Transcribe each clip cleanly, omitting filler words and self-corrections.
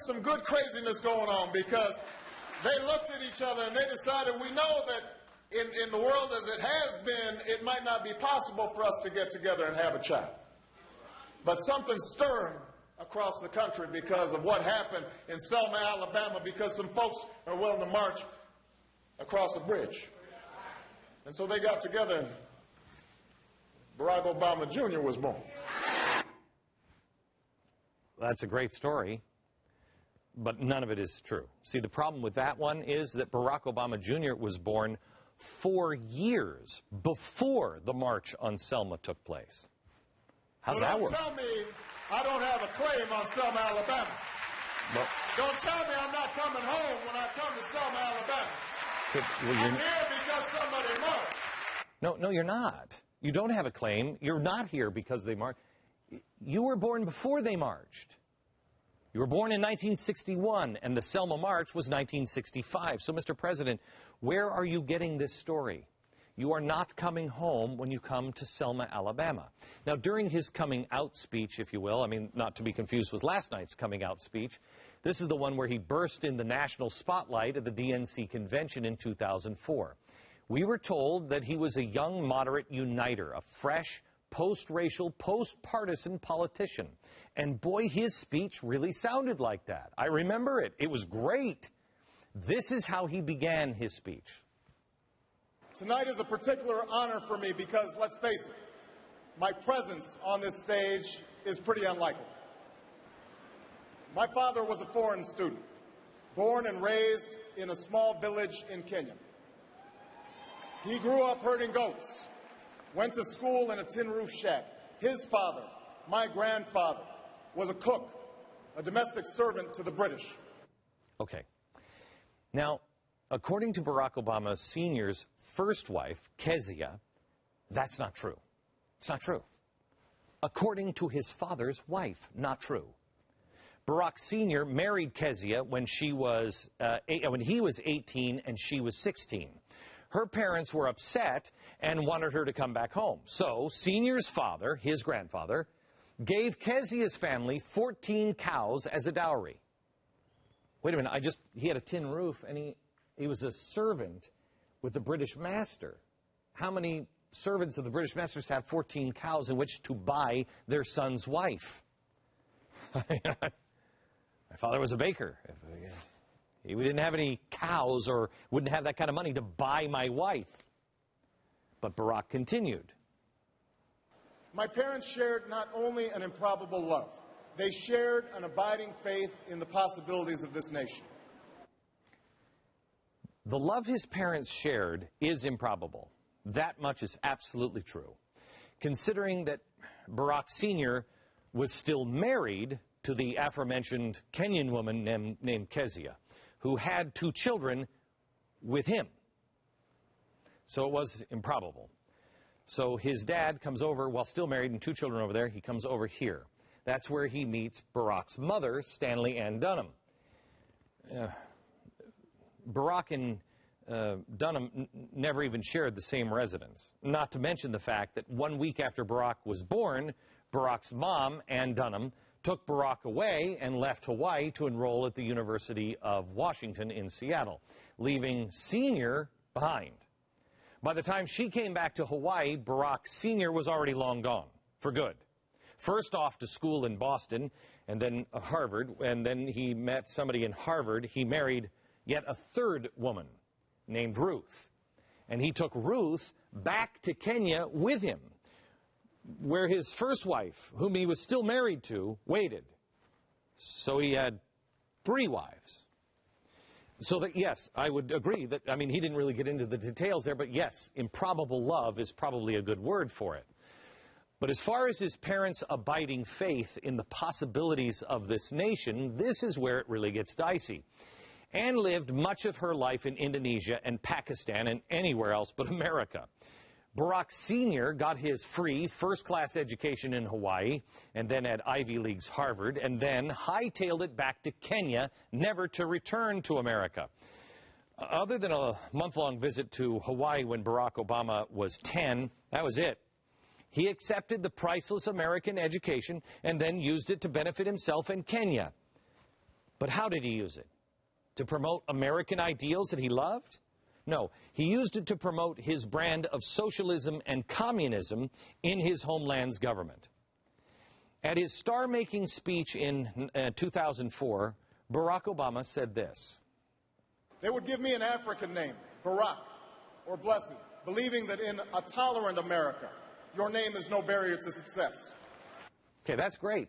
there's some good craziness going on, because they looked at each other and they decided, we know that in the world as it has been, it might not be possible for us to get together and have a child. But something's stirring across the country because of what happened in Selma, Alabama, because some folks are willing to march across a bridge. And so they got together and Barack Obama Jr. was born. That's a great story, but none of it is true. See, the problem with that one is that Barack Obama Jr. was born 4 years before the march on Selma took place. How's that work? Don't tell me I don't have a claim on Selma, Alabama. Well, don't tell me I'm not coming home when I come to Selma, Alabama. I'm here because somebody marched. No, you're not. You don't have a claim. You're not here because they marched. You were born before they marched. You were born in 1961, and the Selma March was 1965. So, Mr. President, where are you getting this story? You are not coming home when you come to Selma, Alabama. Now, during his coming out speech, if you will, I mean, not to be confused with last night's coming out speech, this is the one where he burst in the national spotlight at the DNC convention in 2004. We were told that he was a young moderate uniter, a fresh, post-racial, post-partisan politician. And boy, his speech really sounded like that. I remember it. It was great. This is how he began his speech. Tonight is a particular honor for me because, let's face it, my presence on this stage is pretty unlikely. My father was a foreign student, born and raised in a small village in Kenya. He grew up herding goats, went to school in a tin roof shack. His father, my grandfather, was a cook, a domestic servant to the British. Okay. Now, according to Barack Obama Sr.'s first wife, Kezia, that's not true. It's not true. According to his father's wife, not true. Barack Sr. married Kezia when he was 18 and she was 16. Her parents were upset and wanted her to come back home. So, Senior's father, his grandfather, gave Kezia's family 14 cows as a dowry. Wait a minute, he had a tin roof and he was a servant with the British master. How many servants of the British masters have 14 cows in which to buy their son's wife? My father was a baker. We didn't have any cows or wouldn't have that kind of money to buy my wife. But Barack continued. My parents shared not only an improbable love, they shared an abiding faith in the possibilities of this nation. The love his parents shared is improbable. That much is absolutely true. Considering that Barack Sr. was still married to the aforementioned Kenyan woman named Kezia, who had 2 children with him. So it was improbable. So his dad comes over, while still married and 2 children over there, he comes over here. That's where he meets Barack's mother, Stanley Ann Dunham. Barack and Dunham never even shared the same residence. Not to mention the fact that 1 week after Barack was born, Barack's mom, Ann Dunham, took Barack away and left Hawaii to enroll at the University of Washington in Seattle, leaving Sr. behind. By the time she came back to Hawaii, Barack Sr. was already long gone, for good. First off to school in Boston, and then Harvard, and then he met somebody in Harvard. He married yet a 3rd woman named Ruth. And he took Ruth back to Kenya with him, where his first wife, whom he was still married to, waited. So he had 3 wives. So that, yes, I would agree that, I mean, he didn't really get into the details there, but yes, improbable love is probably a good word for it. But as far as his parents' abiding faith in the possibilities of this nation, this is where it really gets dicey. Anne lived much of her life in Indonesia and Pakistan and anywhere else but America. Barack Sr. got his free first-class education in Hawaii and then at Ivy League's Harvard and then hightailed it back to Kenya, never to return to America. Other than a month-long visit to Hawaii when Barack Obama was 10, that was it. He accepted the priceless American education and then used it to benefit himself in Kenya. But how did he use it? To promote American ideals that he loved? No, he used it to promote his brand of socialism and communism in his homeland's government. At his star-making speech in 2004, Barack Obama said this. They would give me an African name, Barack, or Blessed, believing that in a tolerant America, your name is no barrier to success. Okay, that's great.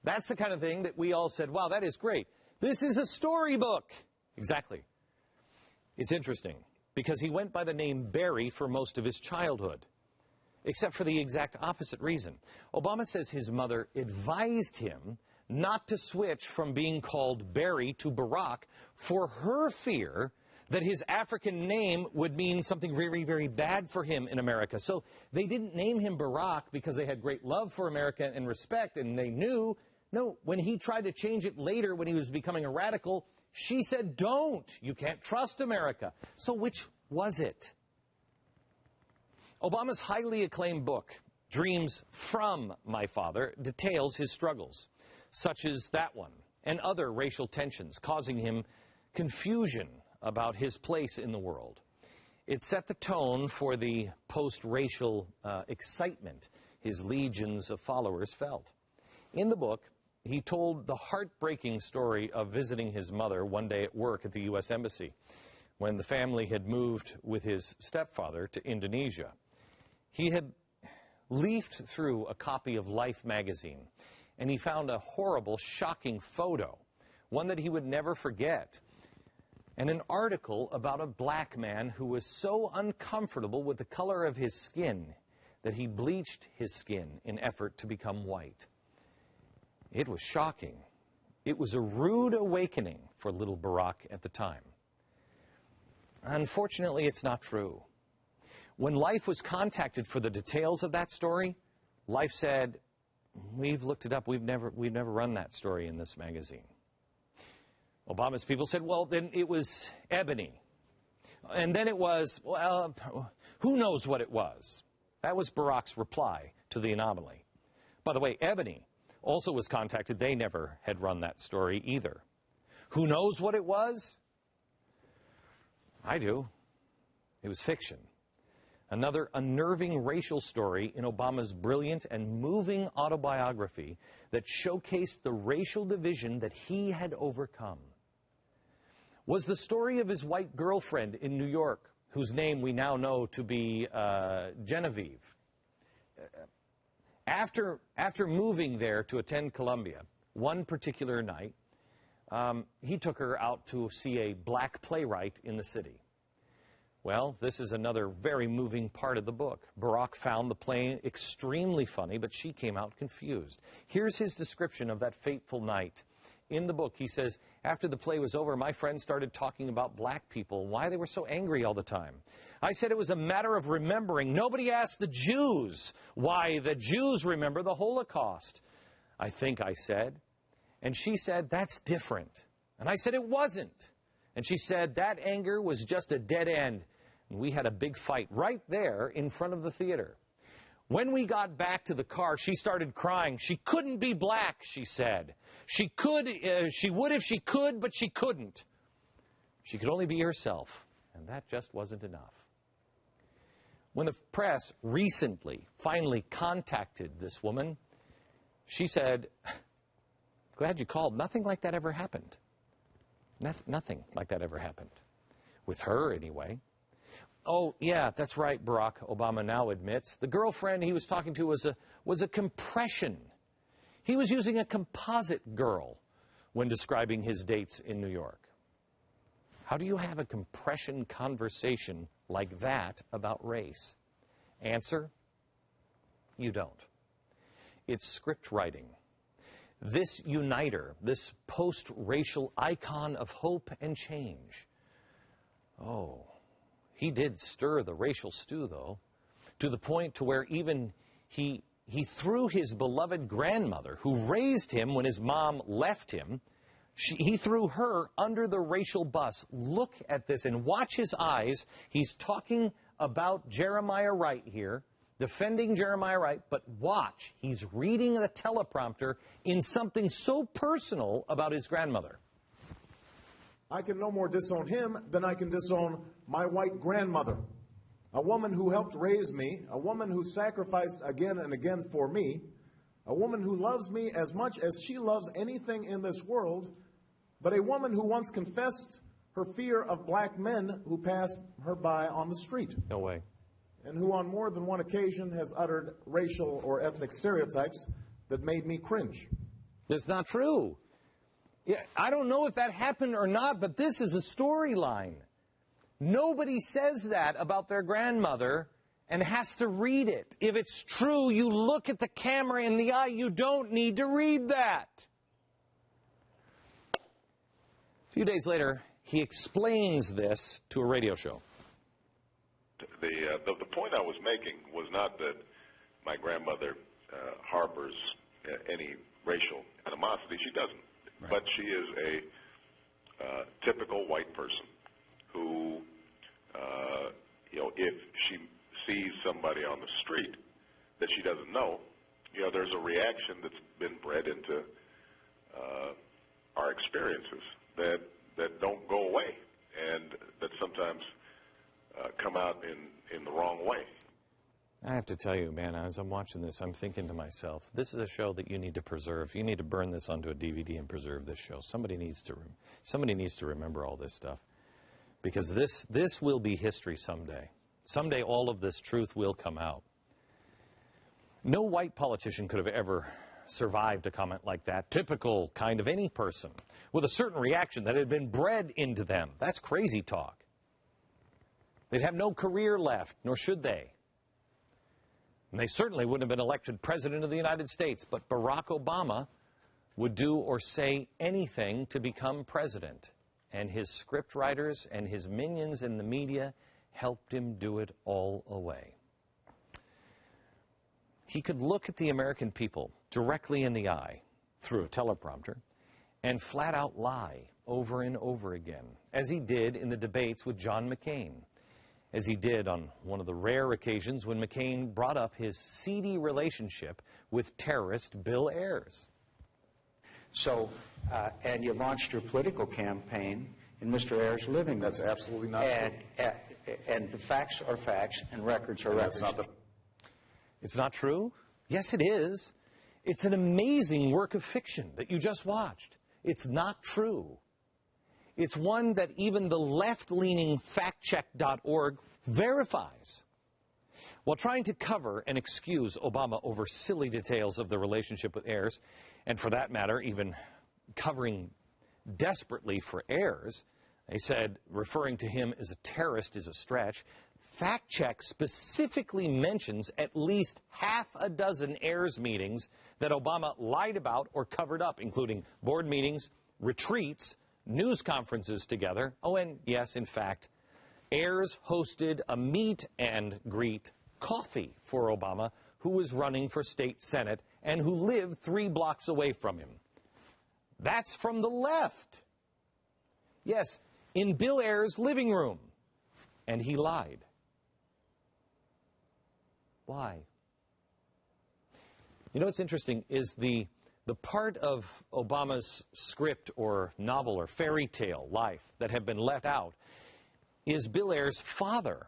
That's the kind of thing that we all said, wow, that is great. This is a storybook. Exactly. It's interesting, because he went by the name Barry for most of his childhood, except for the exact opposite reason. Obama says his mother advised him not to switch from being called Barry to Barack for her fear that his African name would mean something very, very bad for him in America. So they didn't name him Barack because they had great love for America and respect, and they knew, no, when he tried to change it later when he was becoming a radical, she said, don't, you can't trust America. So which was it? Obama's highly acclaimed book, Dreams from My Father, details his struggles, such as that one, and other racial tensions, causing him confusion about his place in the world. It set the tone for the post-racial excitement his legions of followers felt. In the book, he told the heartbreaking story of visiting his mother one day at work at the U.S. Embassy when the family had moved with his stepfather to Indonesia. He had leafed through a copy of Life magazine, and he found a horrible, shocking photo, one that he would never forget, and an article about a black man who was so uncomfortable with the color of his skin that he bleached his skin in effort to become white. It was shocking. It was a rude awakening for little Barack at the time. Unfortunately, it's not true. When Life was contacted for the details of that story, Life said, we've looked it up, we've never run that story in this magazine. Obama's people said, well, then it was Ebony. And then it was, well, who knows what it was? That was Barack's reply to the anomaly. By the way, Ebony also was contacted. They never had run that story either. Who knows what it was? I do. It was fiction. Another unnerving racial story in Obama's brilliant and moving autobiography that showcased the racial division that he had overcome. Was the story of his white girlfriend in New York, whose name we now know to be Genevieve. After moving there to attend Columbia, one particular night, he took her out to see a black playwright in the city. Well, this is another very moving part of the book. Barack found the play extremely funny, but she came out confused. Here's his description of that fateful night. In the book, he says, after the play was over, my friends started talking about black people, why they were so angry all the time. I said it was a matter of remembering. Nobody asked the Jews why the Jews remember the Holocaust. I think I said. And she said, that's different. And I said, it wasn't. And she said, that anger was just a dead end. And we had a big fight right there in front of the theater. When we got back to the car, she started crying. She couldn't be black, she said. She would if she could, but she couldn't. She could only be herself, and that just wasn't enough. When the press recently, finally contacted this woman, she said, glad you called. Nothing like that ever happened. Nothing like that ever happened. With her, anyway. Oh, yeah, that's right, Barack Obama now admits. The girlfriend he was talking to was a compression. He was using a composite girl when describing his dates in New York. How do you have a compression conversation like that about race? Answer, you don't. It's script writing. This uniter, this post-racial icon of hope and change. Oh, he did stir the racial stew, though, to the point to where even he threw his beloved grandmother, who raised him when his mom left him, he threw her under the racial bus. Look at this and watch his eyes. He's talking about Jeremiah Wright here, defending Jeremiah Wright, but watch. He's reading the teleprompter in something so personal about his grandmother. I can no more disown him than I can disown my white grandmother, a woman who helped raise me, a woman who sacrificed again and again for me, a woman who loves me as much as she loves anything in this world, but a woman who once confessed her fear of black men who passed her by on the street. No way. And who on more than one occasion has uttered racial or ethnic stereotypes that made me cringe. That's not true. Yeah, I don't know if that happened or not, but this is a storyline. Nobody says that about their grandmother and has to read it. If it's true, you look at the camera in the eye. You don't need to read that. A few days later, he explains this to a radio show. The point I was making was not that my grandmother harbors any racial animosity. She doesn't. Right. But she is a typical white person who, if she sees somebody on the street that she doesn't know, there's a reaction that's been bred into our experiences that don't go away and that sometimes come out in the wrong way. I have to tell you, man, as I'm watching this, I'm thinking to myself, this is a show that you need to preserve. You need to burn this onto a DVD and preserve this show. Somebody needs to remember all this stuff, because this will be history someday. Someday all of this truth will come out. No white politician could have ever survived a comment like that, typical kind of any person, with a certain reaction that had been bred into them. That's crazy talk. They'd have no career left, nor should they. And they certainly wouldn't have been elected president of the United States, but Barack Obama would do or say anything to become president. And his scriptwriters and his minions in the media helped him do it all away. He could look at the American people directly in the eye through a teleprompter and flat out lie over and over again, as he did in the debates with John McCain, as he did on one of the rare occasions when McCain brought up his seedy relationship with terrorist Bill Ayers. So, and you launched your political campaign in Mr. Ayers' living room. That's absolutely not true. And the facts are facts and records are records. It's not true? Yes, it is. It's an amazing work of fiction that you just watched. It's not true. It's one that even the left-leaning factcheck.org verifies. While trying to cover and excuse Obama over silly details of the relationship with Ayers, and for that matter, even covering desperately for Ayers, they said referring to him as a terrorist is a stretch. Fact Check specifically mentions at least half a dozen Ayers meetings that Obama lied about or covered up, including board meetings, retreats, news conferences together. Oh, and yes, in fact, Ayers hosted a meet and greet coffee for Obama, who was running for state senate and who lived 3 blocks away from him. That's from the left. Yes, in Bill Ayers' living room. And he lied. Why? You know what's interesting is the part of Obama's script or novel or fairy tale life that have been let out is Bill Ayers' father.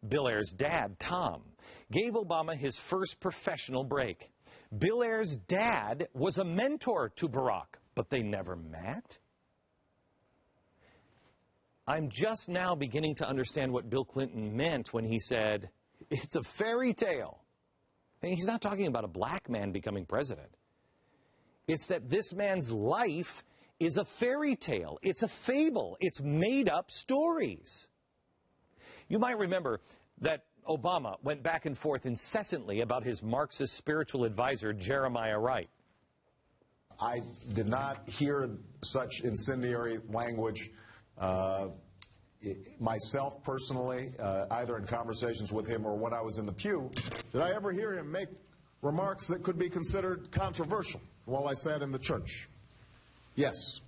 Bill Ayers' dad, Tom, gave Obama his first professional break. Bill Ayers' dad was a mentor to Barack, but they never met. I'm just now beginning to understand what Bill Clinton meant when he said, it's a fairy tale. And he's not talking about a black man becoming president. It's that this man's life is a fairy tale. It's a fable. It's made up stories. You might remember that Obama went back and forth incessantly about his Marxist spiritual advisor, Jeremiah Wright. I did not hear such incendiary language myself personally, either in conversations with him or when I was in the pew. Did I ever hear him make remarks that could be considered controversial while I sat in the church? Yes.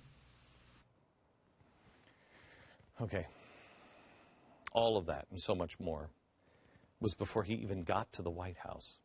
Okay. All of that and so much more was before he even got to the White House.